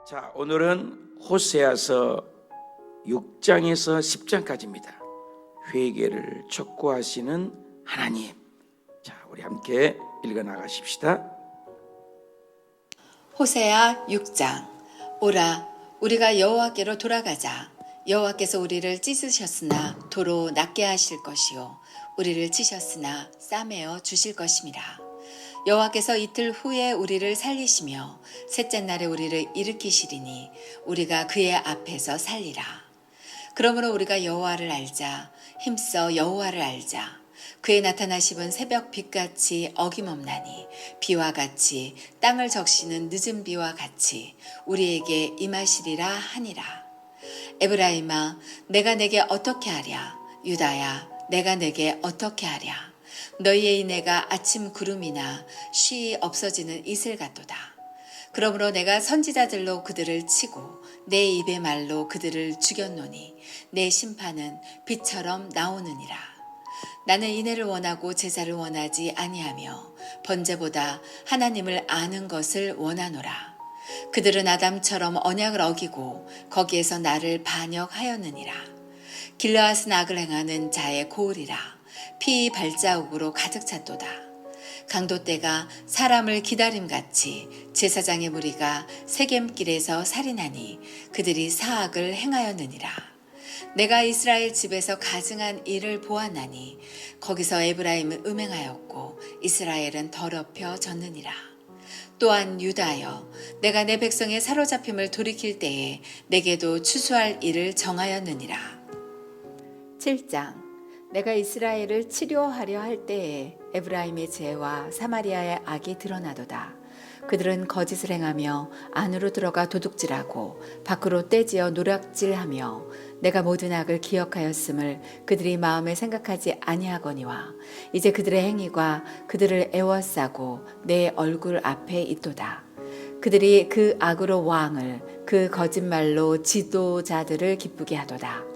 자, 오늘은 호세아서 6장에서 10장까지입니다. 회개를 촉구하시는 하나님. 자, 우리 함께 읽어 나가십시다. 호세아 6장. 오라, 우리가 여호와께로 돌아가자. 여호와께서 우리를 찢으셨으나 도로 낫게 하실 것이요 우리를 치셨으나 싸매어 주실 것임이라. 여호와께서 이틀 후에 우리를 살리시며 셋째 날에 우리를 일으키시리니 우리가 그의 앞에서 살리라. 그러므로 우리가 여호와를 알자. 힘써 여호와를 알자. 그의 나타나심은 새벽 빛같이 어김없나니 비와 같이 땅을 적시는 늦은 비와 같이 우리에게 임하시리라 하니라. 에브라임아, 내가 내게 어떻게 하랴? 유다야, 내가 내게 어떻게 하랴? 너희의 인애가 아침 구름이나 쉬이 없어지는 이슬 같도다. 그러므로 내가 선지자들로 그들을 치고 내 입의 말로 그들을 죽였노니 내 심판은 빛처럼 나오느니라. 나는 인애를 원하고 제사를 원하지 아니하며 번제보다 하나님을 아는 것을 원하노라. 그들은 아담처럼 언약을 어기고 거기에서 나를 반역하였느니라. 길르앗은 악을 행하는 자의 고을이라. 피 발자국으로 가득 찼도다. 강도떼가 사람을 기다림같이 제사장의 무리가 세겜길에서 살인하니 그들이 사악을 행하였느니라. 내가 이스라엘 집에서 가증한 일을 보았나니 거기서 에브라임은 음행하였고 이스라엘은 더럽혀 졌느니라. 또한 유다여, 내가 내 백성의 사로잡힘을 돌이킬 때에 내게도 추수할 일을 정하였느니라. 7장. 내가 이스라엘을 치료하려 할 때에 에브라임의 죄와 사마리아의 악이 드러나도다. 그들은 거짓을 행하며 안으로 들어가 도둑질하고 밖으로 떼지어 노략질하며 내가 모든 악을 기억하였음을 그들이 마음에 생각하지 아니하거니와 이제 그들의 행위가 그들을 애워싸고 내 얼굴 앞에 있도다. 그들이 그 악으로 왕을 그 거짓말로 지도자들을 기쁘게 하도다.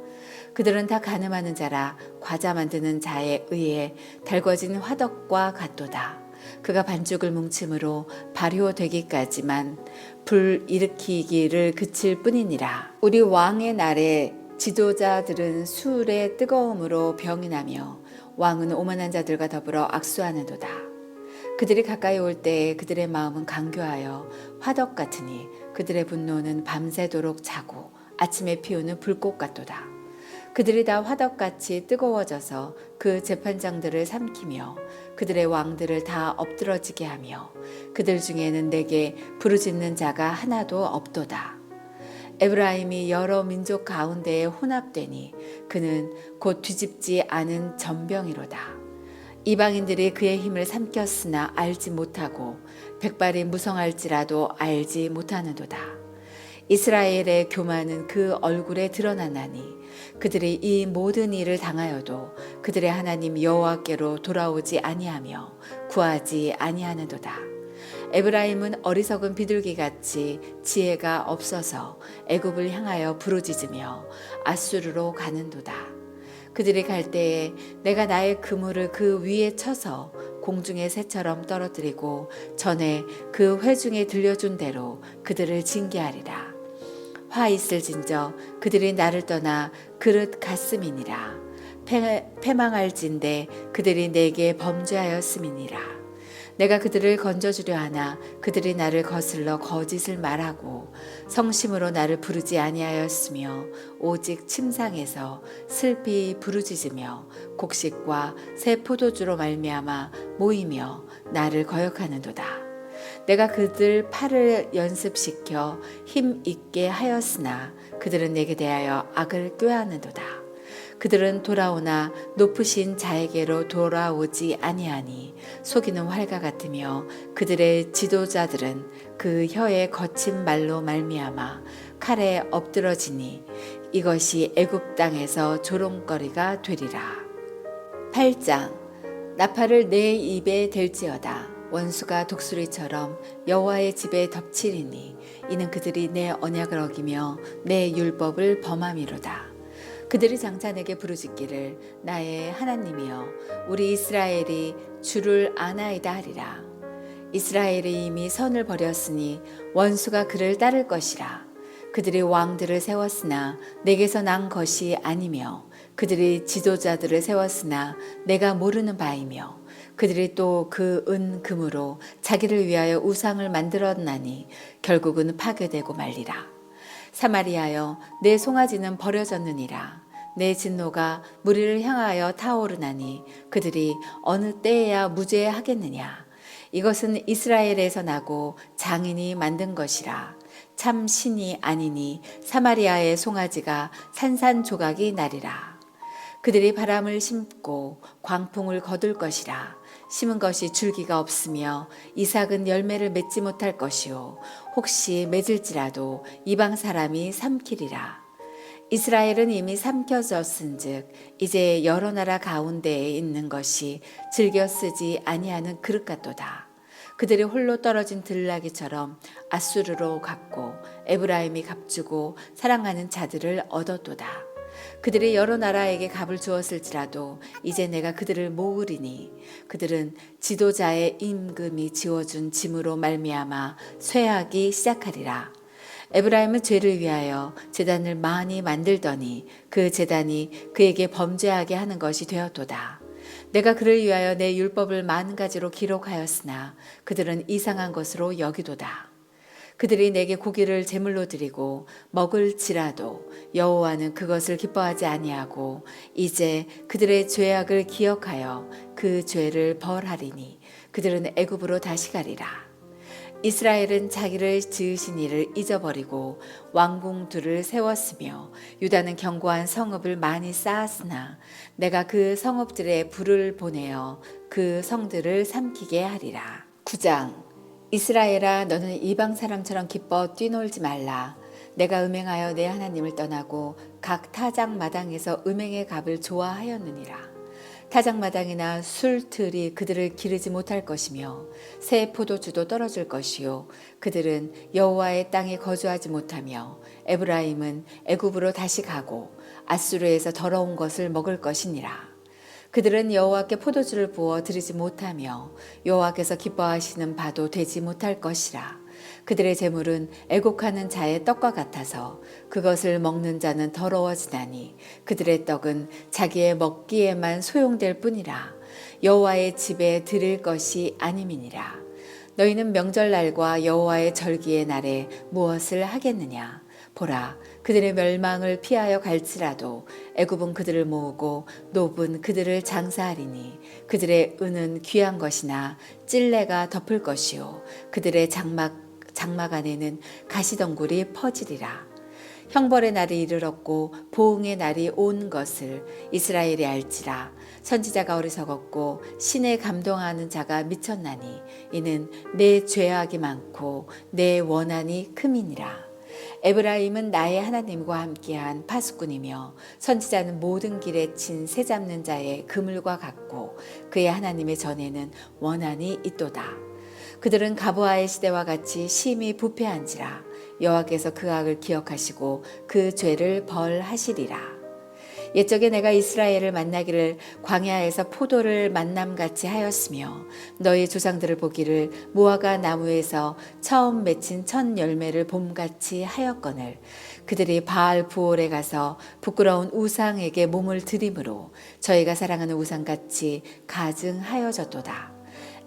그들은 다 가늠하는 자라 과자 만드는 자에 의해 달궈진 화덕과 같도다. 그가 반죽을 뭉침으로 발효되기까지만 불 일으키기를 그칠 뿐이니라. 우리 왕의 날에 지도자들은 술의 뜨거움으로 병이 나며 왕은 오만한 자들과 더불어 악수하는도다. 그들이 가까이 올 때에 그들의 마음은 강교하여 화덕 같으니 그들의 분노는 밤새도록 자고 아침에 피우는 불꽃 같도다. 그들이 다 화덕같이 뜨거워져서 그 재판장들을 삼키며 그들의 왕들을 다 엎드러지게 하며 그들 중에는 내게 부르짖는 자가 하나도 없도다. 에브라임이 여러 민족 가운데에 혼합되니 그는 곧 뒤집지 않은 전병이로다. 이방인들이 그의 힘을 삼켰으나 알지 못하고 백발이 무성할지라도 알지 못하는도다. 이스라엘의 교만은 그 얼굴에 드러나나니 그들이 이 모든 일을 당하여도 그들의 하나님 여호와께로 돌아오지 아니하며 구하지 아니하는도다. 에브라임은 어리석은 비둘기같이 지혜가 없어서 애굽을 향하여 부르짖으며 아수르로 가는도다. 그들이 갈 때에 내가 나의 그물을 그 위에 쳐서 공중의 새처럼 떨어뜨리고 전에 그 회중에 들려준 대로 그들을 징계하리라. 화 있을진저 그들이 나를 떠나 그릇 갔음이니라. 패망할진대 그들이 내게 범죄하였음이니라. 내가 그들을 건져주려 하나 그들이 나를 거슬러 거짓을 말하고 성심으로 나를 부르지 아니하였으며 오직 침상에서 슬피 부르짖으며 곡식과 새 포도주로 말미암아 모이며 나를 거역하는도다. 내가 그들 팔을 연습시켜 힘 있게 하였으나 그들은 내게 대하여 악을 꾀하는도다. 그들은 돌아오나 높으신 자에게로 돌아오지 아니하니 속이는 활과 같으며 그들의 지도자들은 그 혀의 거친 말로 말미암아 칼에 엎드러지니 이것이 애굽 땅에서 조롱거리가 되리라. 8장. 나팔을 내 입에 댈지어다. 원수가 독수리처럼 여호와의 집에 덮치리니 이는 그들이 내 언약을 어기며 내 율법을 범함이로다. 그들이 장차 내게 부르짖기를 나의 하나님이여 우리 이스라엘이 주를 아나이다 하리라. 이스라엘이 이미 선을 버렸으니 원수가 그를 따를 것이라. 그들이 왕들을 세웠으나 내게서 난 것이 아니며 그들이 지도자들을 세웠으나 내가 모르는 바이며 그들이 또 그 은 금으로 자기를 위하여 우상을 만들었나니 결국은 파괴되고 말리라. 사마리아여 내 송아지는 버려졌느니라. 내 진노가 무리를 향하여 타오르나니 그들이 어느 때에야 무죄하겠느냐. 이것은 이스라엘에서 나고 장인이 만든 것이라. 참 신이 아니니 사마리아의 송아지가 산산조각이 나리라. 그들이 바람을 심고 광풍을 거둘 것이라. 심은 것이 줄기가 없으며 이삭은 열매를 맺지 못할 것이요 혹시 맺을지라도 이방 사람이 삼키리라. 이스라엘은 이미 삼켜졌은즉 이제 여러 나라 가운데에 있는 것이 즐겨 쓰지 아니하는 그릇 같도다. 그들이 홀로 떨어진 들나귀처럼 아수르로 갔고 에브라임이 값주고 사랑하는 자들을 얻었도다. 그들이 여러 나라에게 값을 주었을지라도 이제 내가 그들을 모으리니 그들은 지도자의 임금이 지어준 짐으로 말미암아 쇠하기 시작하리라. 에브라임은 죄를 위하여 제단을 많이 만들더니 그 제단이 그에게 범죄하게 하는 것이 되었도다. 내가 그를 위하여 내 율법을 많은 가지로 기록하였으나 그들은 이상한 것으로 여기도다. 그들이 내게 고기를 제물로 드리고 먹을지라도 여호와는 그것을 기뻐하지 아니하고 이제 그들의 죄악을 기억하여 그 죄를 벌하리니 그들은 애굽으로 다시 가리라. 이스라엘은 자기를 지으신 이를 잊어버리고 왕궁들을 세웠으며 유다는 견고한 성읍을 많이 쌓았으나 내가 그 성읍들에 불을 보내어 그 성들을 삼키게 하리라. 9장. 이스라엘아 너는 이방 사람처럼 기뻐 뛰놀지 말라. 내가 음행하여 내 하나님을 떠나고 각 타작 마당에서 음행의 값을 좋아하였느니라. 타작마당이나 술틀이 그들을 기르지 못할 것이며 새 포도주도 떨어질 것이요 그들은 여호와의 땅에 거주하지 못하며 에브라임은 애굽으로 다시 가고 아수르에서 더러운 것을 먹을 것이니라. 그들은 여호와께 포도주를 부어 드리지 못하며 여호와께서 기뻐하시는 바도 되지 못할 것이라. 그들의 재물은 애곡하는 자의 떡과 같아서 그것을 먹는 자는 더러워지나니 그들의 떡은 자기의 먹기에만 소용될 뿐이라. 여호와의 집에 드릴 것이 아님이니라. 너희는 명절날과 여호와의 절기의 날에 무엇을 하겠느냐. 보라 그들의 멸망을 피하여 갈지라도 애굽은 그들을 모으고 놉은 그들을 장사하리니 그들의 은은 귀한 것이나 찔레가 덮을 것이요 그들의 장막 안에는 가시덩굴이 퍼지리라. 형벌의 날이 이르렀고 보응의 날이 온 것을 이스라엘이 알지라. 선지자가 어리석었고 신에 감동하는 자가 미쳤나니 이는 내 죄악이 많고 내 원한이 큼이니라. 에브라임은 나의 하나님과 함께한 파수꾼이며 선지자는 모든 길에 친 새 잡는 자의 그물과 같고 그의 하나님의 전에는 원한이 있도다. 그들은 가보아의 시대와 같이 심히 부패한지라. 여호와께서 그 악을 기억하시고 그 죄를 벌하시리라. 옛적에 내가 이스라엘을 만나기를 광야에서 포도를 만남같이 하였으며 너희 조상들을 보기를 무화과 나무에서 처음 맺힌 첫 열매를 봄같이 하였거늘 그들이 바알 부올에 가서 부끄러운 우상에게 몸을 들이므로 저희가 사랑하는 우상같이 가증하여졌도다.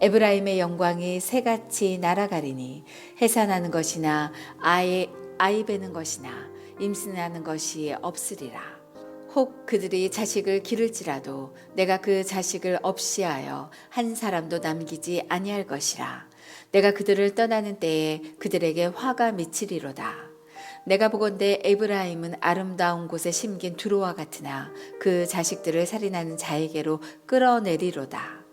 에브라임의 영광이 새같이 날아가리니 해산하는 것이나 아이 베는 것이나 임신하는 것이 없으리라. 혹 그들이 자식을 기를지라도 내가 그 자식을 없이하여 한 사람도 남기지 아니할 것이라. 내가 그들을 떠나는 때에 그들에게 화가 미치리로다. 내가 보건대 에브라임은 아름다운 곳에 심긴 두루와 같으나 그 자식들을 살인하는 자에게로 끌어내리로다.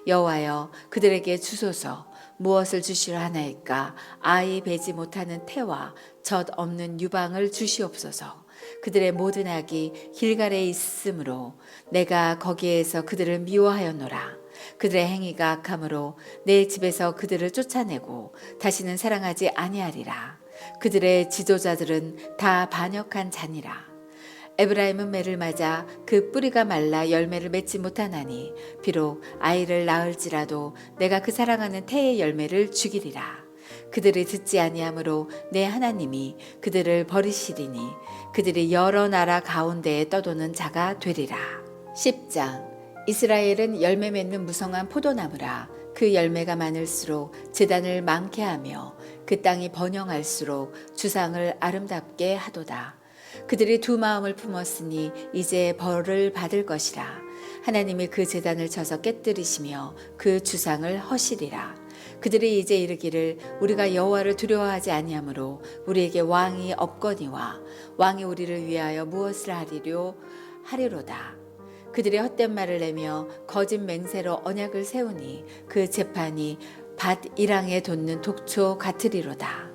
여호와여 그들에게 주소서. 무엇을 주시려 하나이까. 아이 베지 못하는 태와 젖 없는 유방을 주시옵소서. 그들의 모든 악이 길갈에 있으므로 내가 거기에서 그들을 미워하였노라. 그들의 행위가 악함으로 내 집에서 그들을 쫓아내고 다시는 사랑하지 아니하리라. 그들의 지도자들은 다 반역한 자니라. 에브라임은 매를 맞아 그 뿌리가 말라 열매를 맺지 못하나니 비록 아이를 낳을지라도 내가 그 사랑하는 태의 열매를 죽이리라. 그들이 듣지 아니하므로 내 하나님이 그들을 버리시리니 그들이 여러 나라 가운데에 떠도는 자가 되리라. 10장. 이스라엘은 열매 맺는 무성한 포도나무라. 그 열매가 많을수록 제단을 많게 하며 그 땅이 번영할수록 주상을 아름답게 하도다. 그들이 두 마음을 품었으니 이제 벌을 받을 것이라. 하나님이 그 제단을 쳐서 깨뜨리시며 그 주상을 허시리라. 그들이 이제 이르기를 우리가 여호와를 두려워하지 아니하므로 우리에게 왕이 없거니와 왕이 우리를 위하여 무엇을 하리로다. 그들이 헛된 말을 내며 거짓 맹세로 언약을 세우니 그 재판이 밭 이랑에 돋는 독초 같으리로다.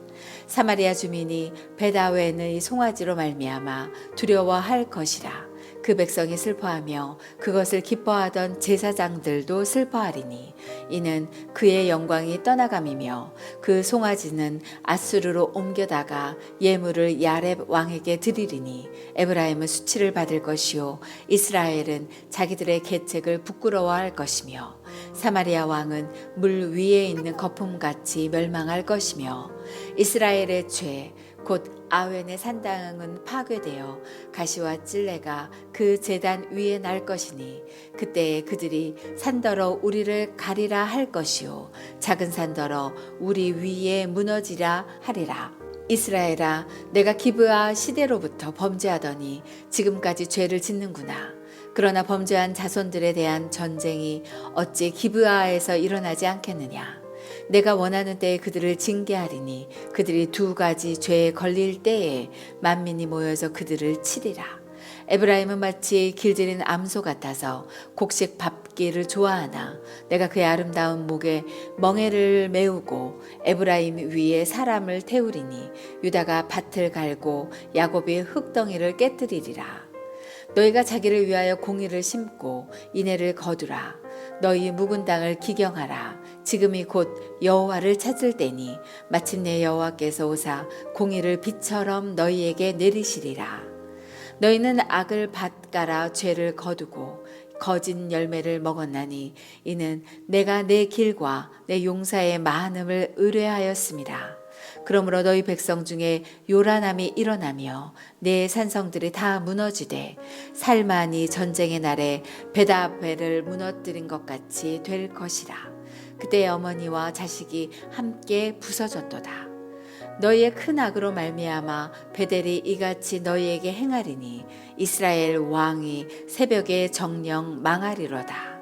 사마리아 주민이 베다웬의 송아지로 말미암아 두려워할 것이라. 그 백성이 슬퍼하며 그것을 기뻐하던 제사장들도 슬퍼하리니 이는 그의 영광이 떠나감이며 그 송아지는 아수르로 옮겨다가 예물을 야렙 왕에게 드리리니 에브라임은 수치를 받을 것이요 이스라엘은 자기들의 계책을 부끄러워할 것이며 사마리아 왕은 물 위에 있는 거품같이 멸망할 것이며 이스라엘의 죄 곧 아웬의 산당은 파괴되어 가시와 찔레가 그 제단 위에 날 것이니 그때에 그들이 산더러 우리를 가리라 할 것이요 작은 산더러 우리 위에 무너지라 하리라. 이스라엘아, 내가 기브아 시대로부터 범죄하더니 지금까지 죄를 짓는구나. 그러나 범죄한 자손들에 대한 전쟁이 어찌 기브아에서 일어나지 않겠느냐. 내가 원하는 때에 그들을 징계하리니 그들이 두 가지 죄에 걸릴 때에 만민이 모여서 그들을 치리라. 에브라임은 마치 길들인 암소 같아서 곡식 밟기를 좋아하나 내가 그의 아름다운 목에 멍에를 메우고 에브라임 위에 사람을 태우리니 유다가 밭을 갈고 야곱이 흙덩이를 깨뜨리리라. 너희가 자기를 위하여 공의를 심고 인애를 거두라. 너희 묵은 땅을 기경하라. 지금이 곧 여호와를 찾을 때니 마침내 여호와께서 오사 공의를 비처럼 너희에게 내리시리라. 너희는 악을 밭가라 죄를 거두고 거짓 열매를 먹었나니 이는 내가 내 길과 내 용사의 많음을 의뢰하였습니다. 그러므로 너희 백성 중에 요란함이 일어나며 내 산성들이 다 무너지되 살만이 전쟁의 날에 베다벨을 무너뜨린 것 같이 될 것이라. 그때 어머니와 자식이 함께 부서졌도다. 너희의 큰 악으로 말미암아 베델이 이같이 너희에게 행하리니 이스라엘 왕이 새벽에 정령 망하리로다.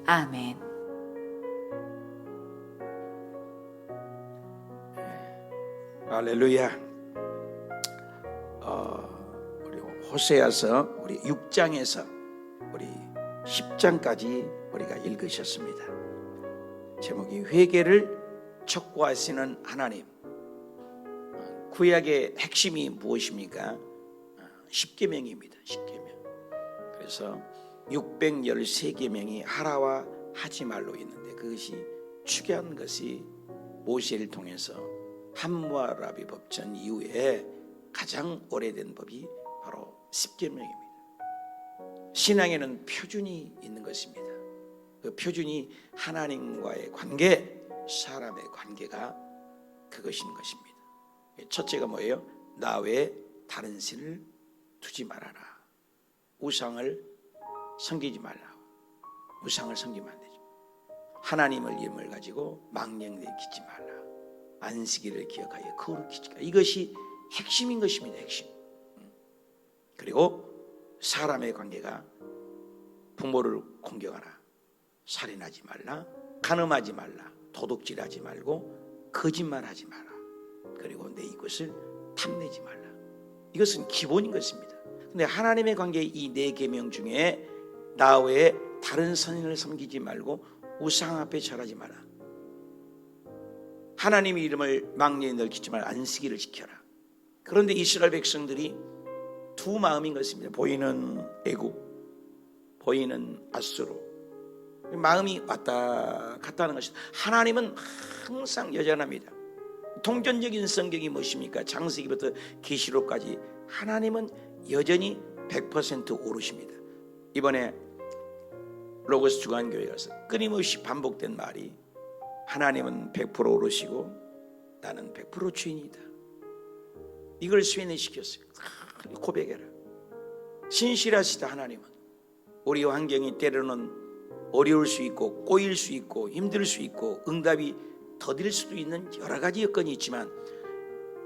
아멘. 할렐루야. 우리 호세아서 우리 6장에서 우리 10장까지 우리가 읽으셨습니다. 제목이 회개를 촉구하시는 하나님. 구약의 핵심이 무엇입니까? 10계명입니다. 10계명. 그래서 613계명이 하라와 하지 말로 있는데 그것이 축약한 것이 모세를 통해서 함무라비 법전 이후에 가장 오래된 법이 바로 10계명입니다. 신앙에는 표준이 있는 것입니다. 그 표준이 하나님과의 관계, 사람의 관계가 그것인 것입니다. 첫째가 뭐예요? 나 외에 다른 신을 두지 말아라. 우상을 섬기지 말라. 우상을 섬기면 안 되죠. 하나님을 이름을 가지고 망령되이 기지 말라. 안식일을 기억하여 거룩히 지키라. 이것이 핵심인 것입니다. 핵심. 그리고 사람의 관계가 부모를 공경하라. 살인하지 말라. 간음하지 말라. 도둑질하지 말고 거짓말하지 마라. 그리고 내 이것을 탐내지 말라. 이것은 기본인 것입니다. 근데 하나님의 관계 이 4계명 중에 나 외에 다른 선인을 섬기지 말고 우상 앞에 절하지 마라. 하나님의 이름을 망령에 널키지 말라. 안식일을 지켜라. 그런데 이스라엘 백성들이 두 마음인 것입니다. 보이는 애국, 보이는 아수르. 마음이 왔다 갔다 하는 것이다. 하나님은 항상 여전합니다. 통전적인 성경이 무엇입니까? 창세기부터 계시록까지 하나님은 여전히 100% 오르십니다. 이번에 로고스 주간교회 가서 끊임없이 반복된 말이 하나님은 100% 오르시고 나는 100% 주인이다. 이걸 수행시켰어요. 고백해라. 신실하시다 하나님은. 우리 환경이 때로는 어려울 수 있고 꼬일 수 있고 힘들 수 있고 응답이 더딜 수도 있는 여러 가지 여건이 있지만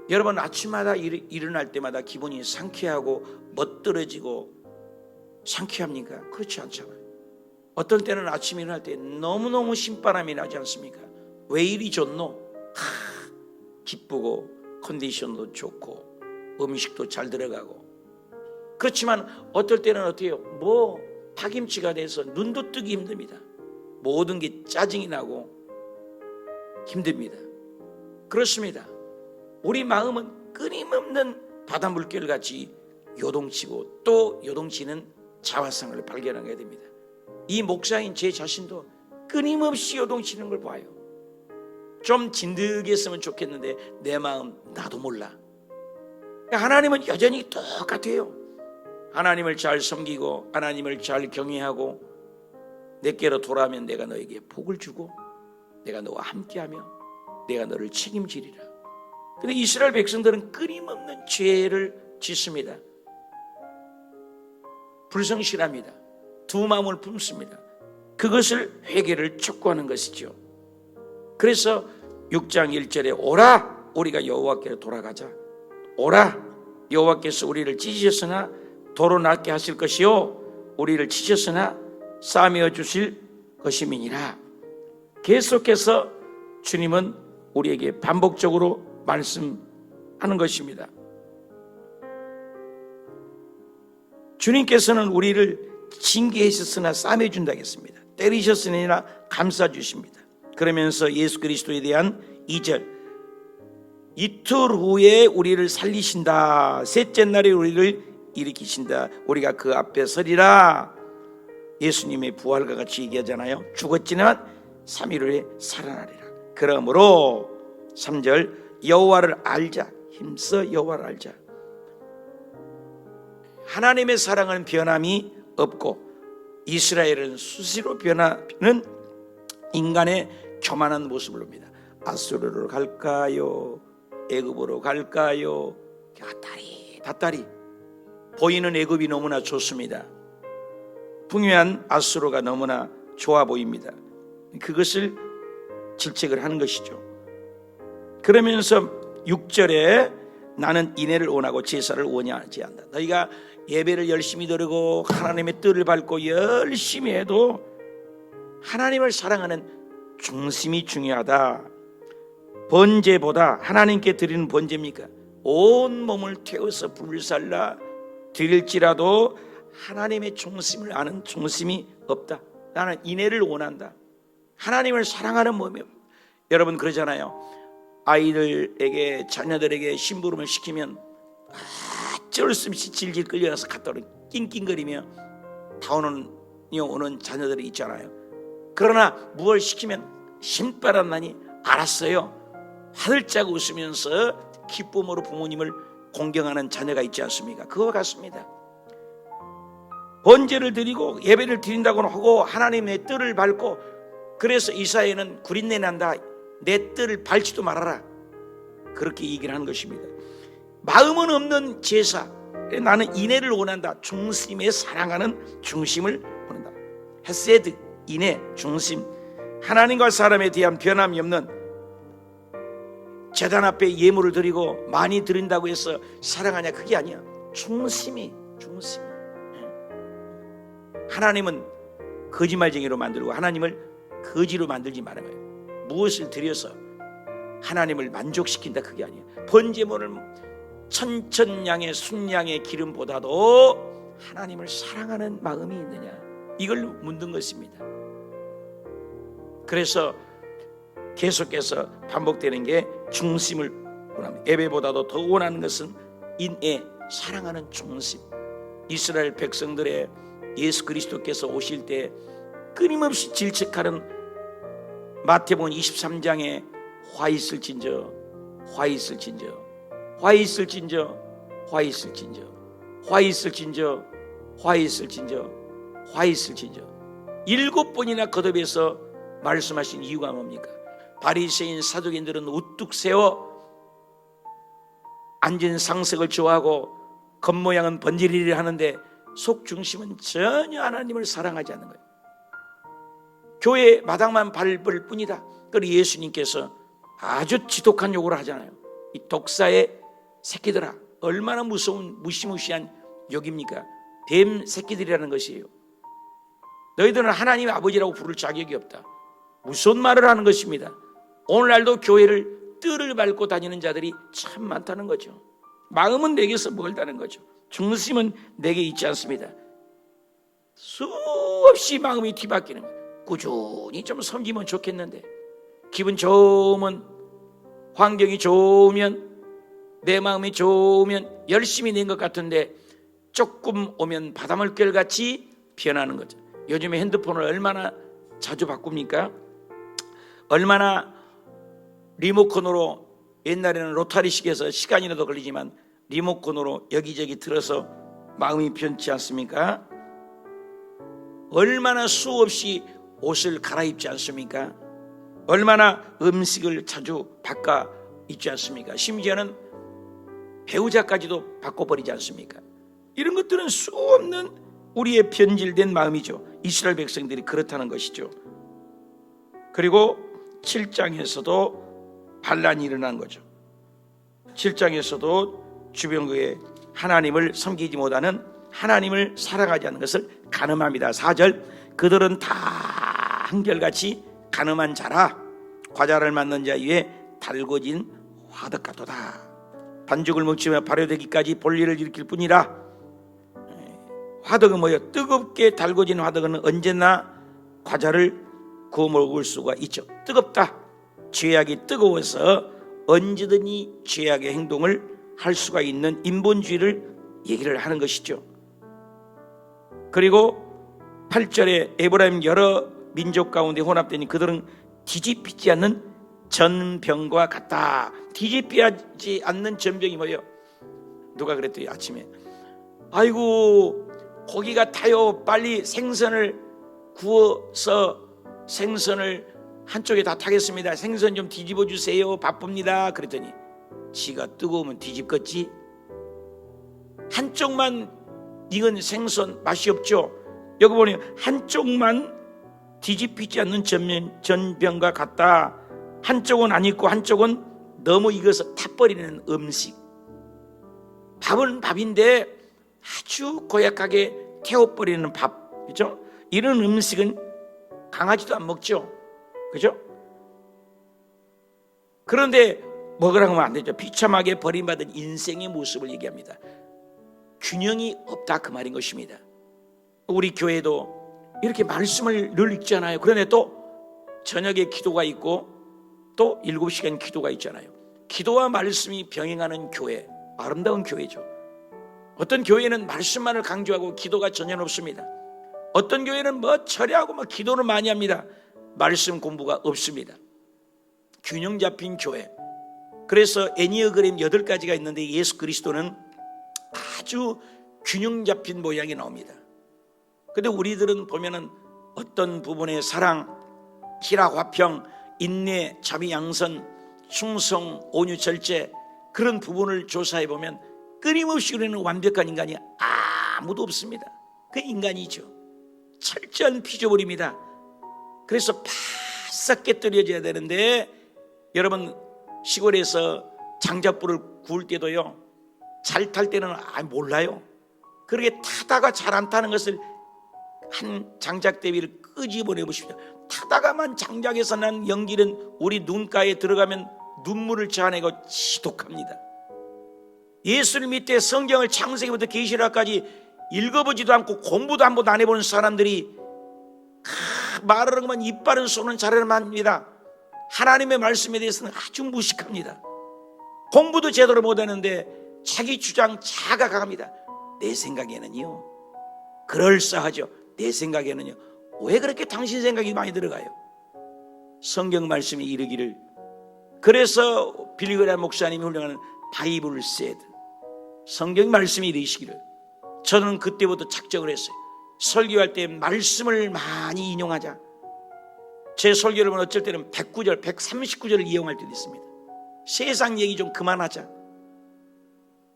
여러분 아침마다 일어날 때마다 기분이 상쾌하고 멋들어지고 상쾌합니까? 그렇지 않잖아요. 어떤 때는 아침 일어날 때 너무너무 신바람이 나지 않습니까? 왜 이리 좋노? 기쁘고 컨디션도 좋고 음식도 잘 들어가고. 그렇지만 어떨 때는 어때요? 파김치가 돼서 눈도 뜨기 힘듭니다. 모든 게 짜증이 나고 힘듭니다. 그렇습니다. 우리 마음은 끊임없는 바닷물결 같이 요동치고 또 요동치는 자화상을 발견하게 됩니다. 이 목사인 제 자신도 끊임없이 요동치는 걸 봐요. 좀 진득했으면 좋겠는데 내 마음 나도 몰라. 하나님은 여전히 똑같아요. 하나님을 잘 섬기고 하나님을 잘 경외하고 내게로 돌아오면 내가 너에게 복을 주고 내가 너와 함께하며 내가 너를 책임지리라. 근데 이스라엘 백성들은 끊임없는 죄를 짓습니다. 불성실합니다. 두 마음을 품습니다. 그것을 회개를 촉구하는 것이죠. 그래서 6장 1절에 오라 우리가 여호와께로 돌아가자. 오라 여호와께서 우리를 찢으셨으나 도로 낫게 하실 것이요 우리를 치셨으나 싸매어 주실 것임이니라. 계속해서 주님은 우리에게 반복적으로 말씀하는 것입니다. 주님께서는 우리를 징계하셨으나 싸매 준다고 했습니다. 때리셨으나 감싸 주십니다. 그러면서 예수 그리스도에 대한 2절 이틀 후에 우리를 살리신다. 셋째 날에 우리를 일으키신다. 우리가 그 앞에 서리라. 예수님의 부활과 같이 얘기하잖아요. 죽었지만 3일 후에 살아나리라. 그러므로 3절 여호와를 알자. 힘써 여호와를 알자. 하나님의 사랑은 변함이 없고 이스라엘은 수시로 변하는 인간의 교만한 모습을 봅니다. 아수르로 갈까요? 애굽으로 갈까요? 닷다리 보이는 애굽이 너무나 좋습니다. 풍요한 아수르가 너무나 좋아 보입니다. 그것을 질책을 하는 것이죠. 그러면서 6절에 나는 인애를 원하고 제사를 원하지 않는다. 너희가 예배를 열심히 드리고 하나님의 뜻을 밟고 열심히 해도 하나님을 사랑하는 중심이 중요하다. 번제보다 하나님께 드리는 번제입니까? 온 몸을 태워서 불살라 드릴지라도 하나님의 중심을 아는 중심이 없다. 나는 인애를 원한다. 하나님을 사랑하는 몸이에요. 여러분 그러잖아요. 아이들에게 자녀들에게 심부름을 시키면 어쩔 수 없이 질질 끌려가서 갔다 낑낑거리며 오는 자녀들이 있잖아요. 그러나 무엇을 시키면 신바람 나니 알았어요. 화들짝 웃으면서 기쁨으로 부모님을 공경하는 자녀가 있지 않습니까? 그와 같습니다. 번제를 드리고 예배를 드린다고 하고 하나님의 뜻을 밟고 그래서 이사야는 구린내 난다. 내 뜻을 밟지도 말아라. 그렇게 얘기를 하는 것입니다. 마음은 없는 제사. 나는 인애를 원한다. 중심에 사랑하는 중심을 원한다. 헤세드, 인애, 중심. 하나님과 사람에 대한 변함이 없는 제단 앞에 예물을 드리고 많이 드린다고 해서 사랑하냐? 그게 아니야. 중심. 하나님은 거짓말쟁이로 만들고 하나님을 거지로 만들지 말아요. 무엇을 드려서 하나님을 만족시킨다 그게 아니에요. 번제물을 천천양의 순양의 기름보다도 하나님을 사랑하는 마음이 있느냐 이걸 묻는 것입니다. 그래서 계속해서 반복되는 게 중심을 원합니다. 예배보다도 더 원하는 것은 인애, 사랑하는 중심. 이스라엘 백성들의 예수 그리스도께서 오실 때 끊임없이 질책하는 마태복음 23장에 화 있을진저 화 있을진저 7번이나 거듭해서 말씀하신 이유가 뭡니까? 바리새인 사두개인들은 우뚝 세워 앉은 상석을 좋아하고 겉모양은 번지르르 하는데 속 중심은 전혀 하나님을 사랑하지 않는 거예요. 교회 마당만 밟을 뿐이다. 그리고 예수님께서 아주 지독한 욕을 하잖아요. 이 독사의 새끼들아, 얼마나 무서운 무시무시한 욕입니까? 뱀 새끼들이라는 것이에요. 너희들은 하나님의 아버지라고 부를 자격이 없다. 무슨 말을 하는 것입니다. 오늘날도 교회를 뜰을 밟고 다니는 자들이 참 많다는 거죠. 마음은 내게서 멀다는 거죠. 중심은 내게 있지 않습니다. 수없이 마음이 뒤바뀌는 거예요. 꾸준히 좀 섬기면 좋겠는데, 기분 좋으면, 환경이 좋으면, 내 마음이 좋으면 열심히 낸 것 같은데 조금 오면 바닷물결같이 변하는 거죠. 요즘에 핸드폰을 얼마나 자주 바꿉니까? 얼마나 리모컨으로, 옛날에는 로타리식에서 시간이라도 걸리지만 리모컨으로 여기저기 틀어서 마음이 변치 않습니까? 얼마나 수없이 옷을 갈아입지 않습니까? 얼마나 음식을 자주 바꿔 입지 않습니까? 심지어는 배우자까지도 바꿔버리지 않습니까? 이런 것들은 수없는 우리의 변질된 마음이죠. 이스라엘 백성들이 그렇다는 것이죠. 그리고 7장에서도 반란이 일어난 거죠. 7장에서도 주변국에 하나님을 섬기지 못하는, 하나님을 사랑하지 않는 것을 간음합니다. 4절, 그들은 다 한결같이 간음한 자라 과자를 맞는 자 위에 달궈진 화덕 같도다. 반죽을 묻히며 발효되기까지 볼일을 일으킬 뿐이라. 화덕은 뭐예요? 뜨겁게 달궈진 화덕은 언제나 과자를 구워 먹을 수가 있죠. 뜨겁다. 죄악이 뜨거워서 언제든지 죄악의 행동을 할 수가 있는 인본주의를 얘기를 하는 것이죠. 그리고 8절에 에브라임 여러 민족 가운데 혼합되니 그들은 뒤집히지 않는 전병과 같다. 뒤집히지 않는 전병이 뭐예요? 누가 그랬더니 아침에, 아이고 고기가 타요, 빨리 생선을 구워서 생선을 한쪽에 다 타겠습니다. 생선 좀 뒤집어 주세요, 바쁩니다. 그랬더니 지가 뜨거우면 뒤집겠지. 한쪽만 익은 생선 맛이 없죠. 여기 보니 한쪽만 뒤집히지 않는 전병과 같다. 한쪽은 안 익고 한쪽은 너무 익어서 타버리는 음식. 밥은 밥인데 아주 고약하게 태워버리는 밥, 그죠? 이런 음식은 강아지도 안 먹죠, 그죠? 그런데 먹으라고 하면 안 되죠. 비참하게 버림받은 인생의 모습을 얘기합니다. 균형이 없다, 그 말인 것입니다. 우리 교회도 이렇게 말씀을 늘 읽잖아요. 그런데 또 저녁에 기도가 있고 또 7시간 기도가 있잖아요. 기도와 말씀이 병행하는 교회, 아름다운 교회죠. 어떤 교회는 말씀만을 강조하고 기도가 전혀 없습니다. 어떤 교회는 뭐 철야하고 막 기도를 많이 합니다. 말씀 공부가 없습니다. 균형 잡힌 교회. 그래서 애니어그램 8가지가 있는데 예수 그리스도는 아주 균형 잡힌 모양이 나옵니다. 근데 우리들은 보면은 어떤 부분에 사랑, 희락, 화평, 인내, 자비, 양선, 충성, 온유, 절제, 그런 부분을 조사해 보면 끊임없이 우리는 완벽한 인간이 아무도 없습니다. 그 인간이죠. 철저한 피조물입니다. 그래서 바싹 깨뜨려져야 되는데, 여러분 시골에서 장작불을 구울 때도요, 잘 탈 때는 몰라요. 그렇게 타다가 잘 안 타는 것을 한 장작대비를 끄집어내 보십시오. 타다가만 장작에서 난 연기는 우리 눈가에 들어가면 눈물을 자아내고 지독합니다. 예수를 믿되 성경을 창세기부터 계시록까지 읽어보지도 않고 공부도 한 번도 안 해본 사람들이 말을 하면 이빨은 쏘는 자를 합니다. 하나님의 말씀에 대해서는 아주 무식합니다. 공부도 제대로 못하는데 자기 주장 자가 강합니다. 내 생각에는요, 그럴싸하죠. 내 생각에는요. 왜 그렇게 당신 생각이 많이 들어가요? 성경 말씀이 이르기를, 그래서 빌리그레 목사님이 훈련하는 바이블 세드, 성경 말씀이 이르시기를 저는 그때부터 작정을 했어요. 설교할 때 말씀을 많이 인용하자. 제 설교를 보면 어쩔 때는 109절, 139절을 이용할 때도 있습니다. 세상 얘기 좀 그만하자.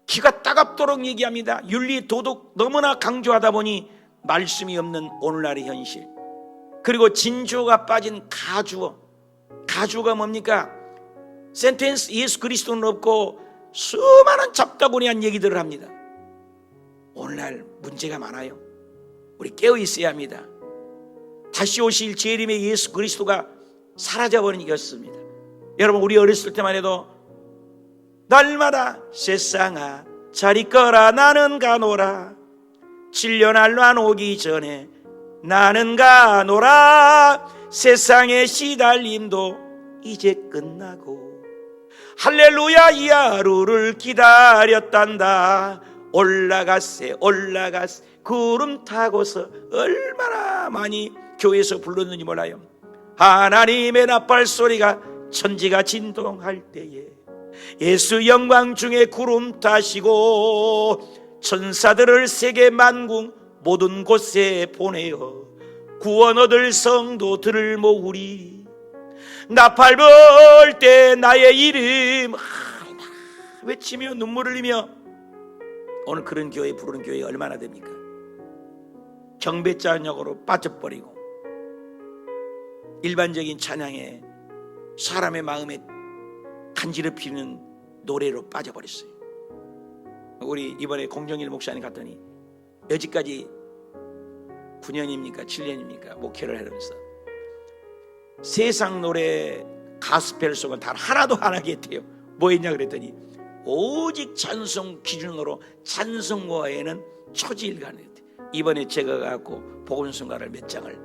기가 따갑도록 얘기합니다. 윤리, 도덕 너무나 강조하다 보니 말씀이 없는 오늘날의 현실. 그리고 진주가 빠진 가주어. 가주어가 뭡니까? 센텐스 예수 그리스도는 없고 수많은 잡다구니한 얘기들을 합니다. 오늘날 문제가 많아요. 우리 깨어 있어야 합니다. 다시 오실 재림의 예수 그리스도가 사라져버린 이었습니다. 여러분, 우리 어렸을 때만 해도 날마다 세상아 잘 있거라 나는 가노라 7년 알만 오기 전에 나는 가노라 세상의 시달림도 이제 끝나고 할렐루야 이 하루를 기다렸단다 올라갔세 올라갔세 구름 타고서 얼마나 많이 교회에서 불렀는지 몰라요. 하나님의 나팔 소리가 천지가 진동할 때에 예수 영광 중에 구름 타시고 천사들을 세계 만궁 모든 곳에 보내어 구원 얻을 성도들을 모으리 나팔 불 때 나의 이름 외치며 눈물을 흘리며 오늘 그런 교회 부르는 교회 얼마나 됩니까? 경배찬양으로 빠져버리고 일반적인 찬양에 사람의 마음에 간지럽히는 노래로 빠져버렸어요. 우리 이번에 공정일 목사님 갔더니 여지까지 9년입니까 7년입니까 목회를 하면서 세상 노래 가스펠송은 단 하나도 안 하겠대요. 뭐 했냐 그랬더니 오직 찬송 기준으로 찬송가 외에는 초지일관했대. 이번에 제가 갖고 복음성가를 몇 장을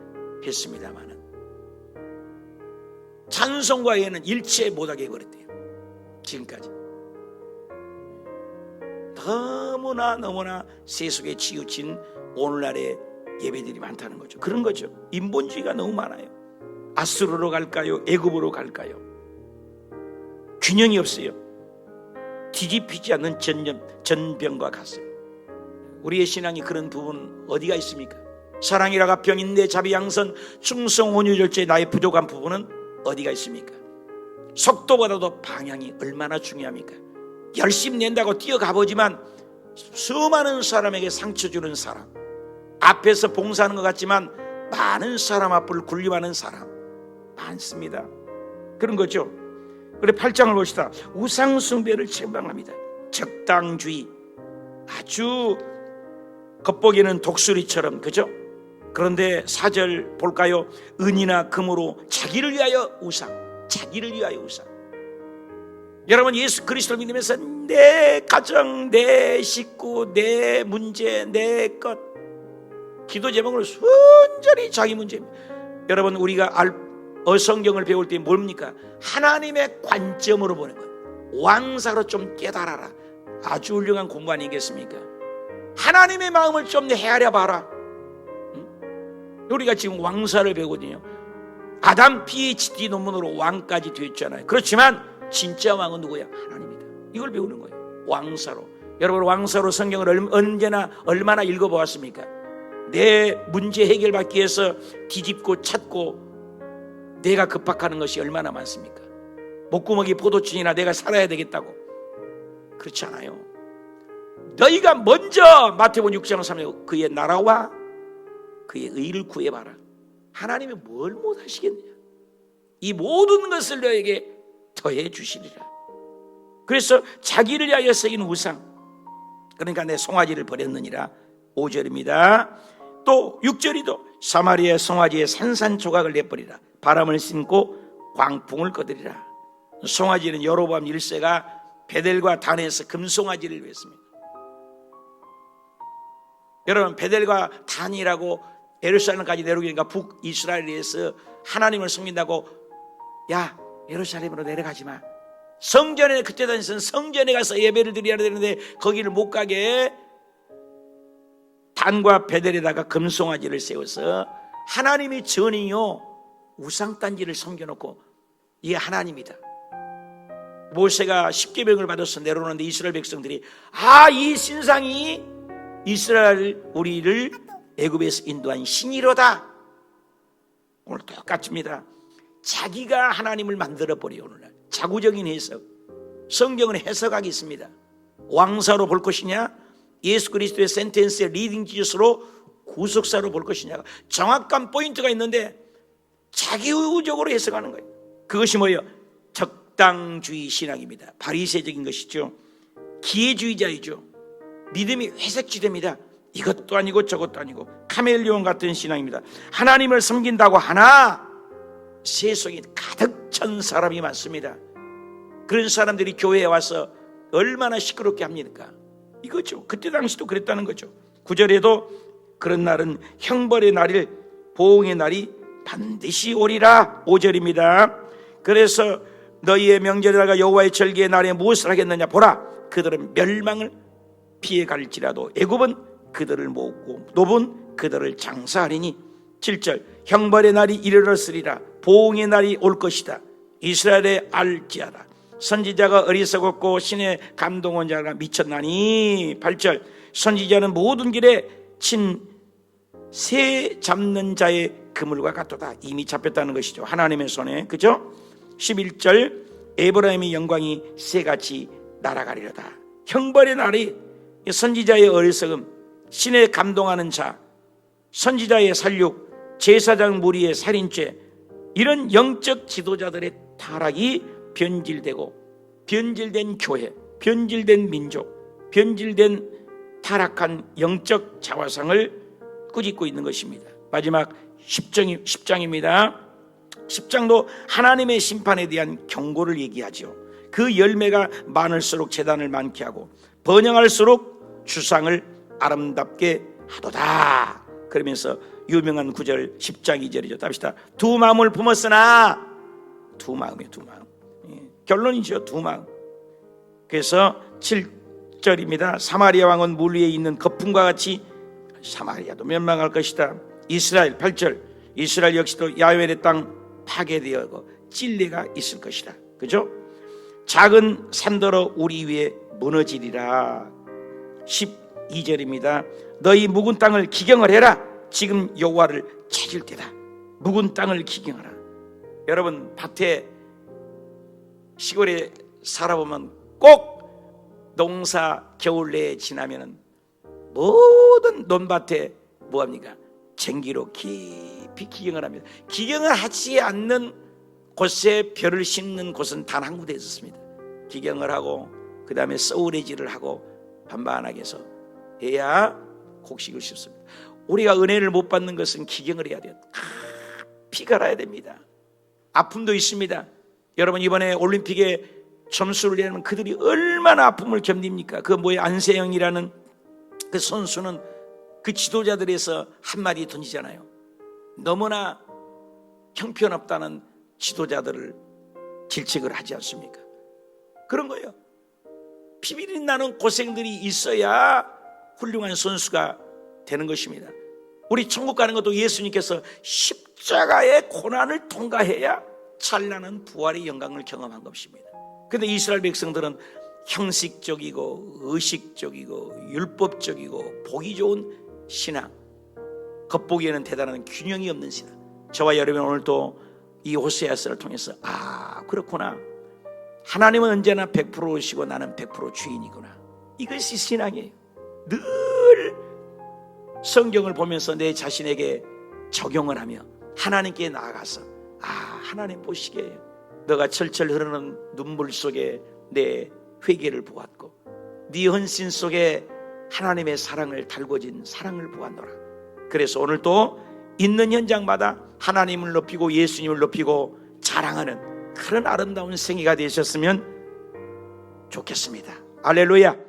했습니다마는 찬송가 외에는 일체 못하게 해버렸대요. 지금까지 너무나 세속에 치우친 오늘날의 예배들이 많다는 거죠. 그런 거죠. 인본주의가 너무 많아요. 아수르로 갈까요? 애굽으로 갈까요? 균형이 없어요. 뒤집히지 않는 전병과 같습니다. 우리의 신앙이 그런 부분 어디가 있습니까? 사랑이라가 병인내 자비 양선 충성 온유 절제 나의 부족한 부분은 어디가 있습니까? 속도보다도 방향이 얼마나 중요합니까? 열심히 낸다고 뛰어가보지만 수많은 사람에게 상처 주는 사람, 앞에서 봉사하는 것 같지만 많은 사람 앞을 굴림하는 사람 많습니다. 그런 거죠. 그래 8장을 봅시다. 우상숭배를 책망합니다. 적당주의, 아주 겉보기에는 독수리처럼, 그죠? 그런데 4절 볼까요? 은이나 금으로 자기를 위하여 우상, 자기를 위하여 우상. 여러분, 예수 그리스도를 믿으면서 내 가정, 내 식구, 내 문제, 내 것, 기도 제목을 순전히 자기 문제입니다. 여러분, 우리가 성경을 배울 때 뭡니까? 하나님의 관점으로 보는 거예요. 왕사로 좀 깨달아라. 아주 훌륭한 공부 아니겠습니까? 하나님의 마음을 좀 헤아려 봐라. 우리가 지금 왕사를 배우거든요. 아담 PhD 논문으로 왕까지 됐잖아요. 그렇지만 진짜 왕은 누구야? 하나님이다. 이걸 배우는 거예요. 왕사로. 여러분, 왕사로 성경을 언제나 얼마나 읽어보았습니까? 내 문제 해결받기 위해서 뒤집고 찾고 내가 급박하는 것이 얼마나 많습니까? 목구멍이 포도주니나 내가 살아야 되겠다고. 그렇지 않아요. 너희가 먼저 마태복음 6장 3절 그의 나라와 그의 의를 구해봐라. 하나님이 뭘 못하시겠냐? 이 모든 것을 너에게 더해 주시리라. 그래서 자기를 위하여 새긴 우상, 그러니까 내 송아지를 버렸느니라. 5절입니다. 또 6절이도 사마리아 송아지의 산산조각을 내버리라. 바람을 신고 광풍을 꺼드리라. 송아지는 여로보암 1세가 베델과 단에서 금송아지를 구했습니다. 여러분, 베델과 단이라고 예루살렘까지 내려오니까 북이스라엘에서 하나님을 섬긴다고, 야 예루살렘으로 내려가지 마. 성전에 그때 다니선 성전에 가서 예배를 드려야 되는데 거기를 못 가게 단과 베델에다가 금송아지를 세워서 하나님이 전이요 우상단지를 섬겨놓고 이게 하나님이다. 모세가 십계명을 받아서 내려오는데 이스라엘 백성들이 이 신상이 이스라엘 우리를 애굽에서 인도한 신이로다. 오늘 똑같습니다. 자기가 하나님을 만들어버려. 오늘날 자구적인 해석, 성경은 해석하기 있습니다. 왕사로 볼 것이냐, 예수 그리스도의 센텐스의 리딩 지저스로 구속사로 볼 것이냐, 정확한 포인트가 있는데 자기적으로 해석하는 거예요. 그것이 뭐예요? 적당주의 신앙입니다. 바리새적인 것이죠. 기회주의자이죠. 믿음이 회색지대입니다. 이것도 아니고 저것도 아니고 카멜레온 같은 신앙입니다. 하나님을 섬긴다고 하나 세속에 가득 찬 사람이 많습니다. 그런 사람들이 교회에 와서 얼마나 시끄럽게 합니까? 이거죠. 그때 당시도 그랬다는 거죠. 9절에도 그런 날은 형벌의 날일 보응의 날이 반드시 오리라. 5절입니다. 그래서 너희의 명절에다가 여호와의 절기의 날에 무엇을 하겠느냐? 보라, 그들은 멸망을 피해 갈지라도 애굽은 그들을 모으고 노분 그들을 장사하리니. 7절, 형벌의 날이 이르렀으리라. 보응의 날이 올 것이다. 이스라엘에 알지하라. 선지자가 어리석었고 신의 감동한 자가 미쳤나니. 8절, 선지자는 모든 길에 친 새 잡는 자의 그물과 같도다. 이미 잡혔다는 것이죠. 하나님의 손에. 그죠? 11절, 에브라임의 영광이 새같이 날아가리로다. 형벌의 날이 선지자의 어리석음, 신의 감동하는 자, 선지자의 살육, 제사장 무리의 살인죄, 이런 영적 지도자들의 타락이 변질되고, 변질된 교회, 변질된 민족, 변질된 타락한 영적 자화상을 꾸짖고 있는 것입니다. 마지막 10장입니다. 10장도 하나님의 심판에 대한 경고를 얘기하죠. 그 열매가 많을수록 재단을 많게 하고 번영할수록 주상을 아름답게 하도다. 그러면서 유명한 9절 10장 2절이죠. 답시다. 두 마음을 품었으나, 두 마음이에요. 두 마음. 결론이죠. 두 마음. 그래서 7절입니다. 사마리아 왕은 물 위에 있는 거품과 같이 사마리아도 멸망할 것이다. 이스라엘 8절, 이스라엘 역시도 야훼의 땅 파괴되어 찔레가 있을 것이다. 그죠? 작은 산더러 우리 위에 무너지리라. 12절입니다. 너희 묵은 땅을 기경을 해라. 지금 여호와를 찾을 때다. 묵은 땅을 기경하라. 여러분, 밭에 시골에 살아보면 꼭 농사 겨울 내에 지나면은 모든 논밭에 뭐합니까? 쟁기로 깊이 기경을 합니다. 기경을 하지 않는 곳에 벼를 심는 곳은 단 한 군데 있었습니다. 기경을 하고 그 다음에 쏘우레질을 하고 반반하게 해서 해야 곡식을 심습니다. 우리가 은혜를 못 받는 것은 기경을 해야 돼요. 깊이 갈아야 됩니다. 아픔도 있습니다. 여러분, 이번에 올림픽에 점수를 내면 그들이 얼마나 아픔을 견딥니까? 그 뭐예요? 안세영이라는 그 선수는 그 지도자들에서 한마디 던지잖아요. 너무나 형편없다는 지도자들을 질책을 하지 않습니까? 그런 거예요. 피비린 나는 고생들이 있어야 훌륭한 선수가 되는 것입니다. 우리 천국 가는 것도 예수님께서 십자가의 고난을 통과해야 찬란한 부활의 영광을 경험한 것입니다. 그런데 이스라엘 백성들은 형식적이고 의식적이고 율법적이고 보기 좋은 신앙, 겉보기에는 대단한 균형이 없는 신앙. 저와 여러분 오늘도 이 호세아서를 통해서 그렇구나, 하나님은 언제나 100%시고 나는 100% 주인이구나. 이것이 신앙이에요. 늘 성경을 보면서 내 자신에게 적용을 하며 하나님께 나아가서 하나님 보시기에 너가 철철 흐르는 눈물 속에 내 회개를 보았고 네 헌신 속에 하나님의 사랑을 달궈진 사랑을 보았노라. 그래서 오늘도 있는 현장마다 하나님을 높이고 예수님을 높이고 자랑하는 그런 아름다운 생애가 되셨으면 좋겠습니다. 할렐루야.